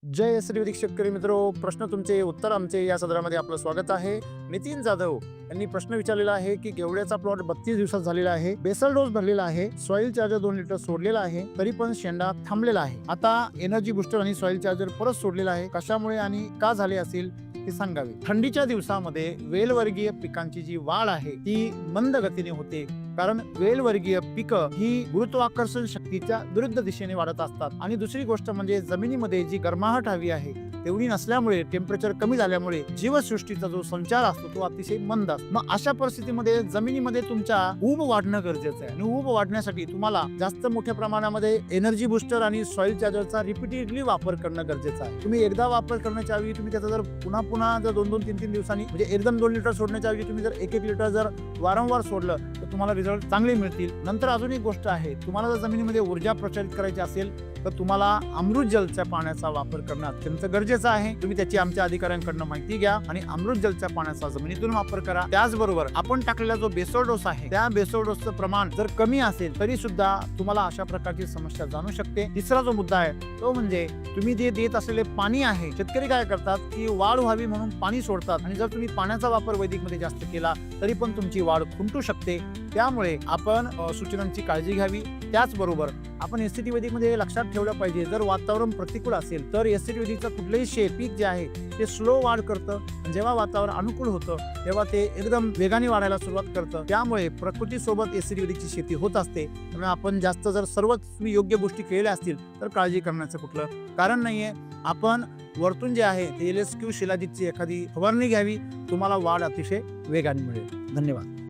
जय श्री शेतकरी मित्रो, प्रश्न तुमचे उत्तर आमचे या सदरामध्ये आपलं स्वागत आहे. नितीन जाधव यांनी प्रश्न विचारलेला आहे की गेवड्याचा प्लॉट 32 दिवसात झालेला आहे, बेसल डोस भरलेला आहे, सॉइल चार्जर 2 लिटर सोडलेला आहे, तरी पण शेंडा थांबलेला आहे. आता एनर्जी बुस्टर आणि सॉइल चार्जर परत सोडलेला आहे. कशामुळे आणि का झाले असेल ते सांगावे. थंडीच्या दिवसामध्ये वेलवर्गीय पिकांची जी वाढ आहे ती मंद गतीने होते, कारण वेलवर्गीय पिकं ही गुरुत्वाकर्षण शक्तीच्या विरुद्ध दिशेने वाढत असतात. आणि दुसरी गोष्ट म्हणजे जमिनीमध्ये जी गरमाहट हवी आहे तेवढी नसल्यामुळे, टेम्परेचर कमी झाल्यामुळे जीवसृष्टीचा जो संचार असतो तो अतिशय मंद असतो. मग अशा परिस्थितीमध्ये जमिनीमध्ये तुमच्या ऊब वाढणं गरजेचं आहे आणि ऊब वाढण्यासाठी तुम्हाला जास्त मोठ्या प्रमाणामध्ये एनर्जी बुस्टर आणि सॉइल चार्जरचा रिपीटेडली वापर करणं गरजेचं आहे. तुम्ही एकदा वापर करण्याच्या ऐवजी तुम्ही त्याचा जर पुन्हा पुन्हा जर 2-2, 3-3 दिवसांनी म्हणजे एकदम 2 लिटर सोडण्याच्या ऐवजी तुम्ही जर 1-1 लिटर जर वारंवार सोडलं तर तुम्हाला रिझल्ट चांगले मिळतील. नंतर अजून एक गोष्ट आहे, तुम्हाला जर जमिनीमध्ये ऊर्जा प्रचारित करायची असेल तर तुम्हाला अमृत जलच्या पाण्याचा वापर करणं अत्यंत गरजेचं आहे. तुम्ही त्याची आमच्या अधिकाऱ्यांकडून माहिती घ्या आणि अमृत जलच्या पाण्याचा जमिनीतून वापर करा. त्याचबरोबर आपण टाकलेला जो बेसोल डोस आहे त्या बेसोल डोसचं प्रमाण जर कमी असेल तरी सुद्धा तुम्हाला अशा प्रकारची समस्या जाणू शकते. तिसरा जो मुद्दा आहे तो म्हणजे तुम्ही जे देत असलेले पाणी आहे, शेतकरी काय करतात की वाढ व्हावी म्हणून पाणी सोडतात आणि जर तुम्ही पाण्याचा वापर वैदिक मध्ये जास्त केला तरी पण तुमची वाढ खुंटू शकते. त्यामुळे आपण सूचनांची काळजी घ्यावी. त्याचबरोबर आपण एससीटी वैदिक मध्ये लक्षात ठेवलं पाहिजे, जर वातावरण प्रतिकूल असेल तर एससीटी वैदिकचं कुठलंही पीक जे आहे ते स्लो वाढ करतं. जेव्हा वातावरण अनुकूल होतं तेव्हा ते एकदम वेगाने वाढायला सुरुवात करतं. त्यामुळे प्रकृतीसोबत एससीटी वैदिकची शेती होत असते. त्यामुळे आपण जास्त जर सर्वच योग्य गोष्टी केलेल्या असतील तर काळजी करण्याचं कुठलं कारण नाहीये. आपण वरतून जे आहे ते LSQ शिलाजीतची एखादी फवारणी घ्यावी, तुम्हाला वाढ अतिशय वेगाने मिळेल. धन्यवाद.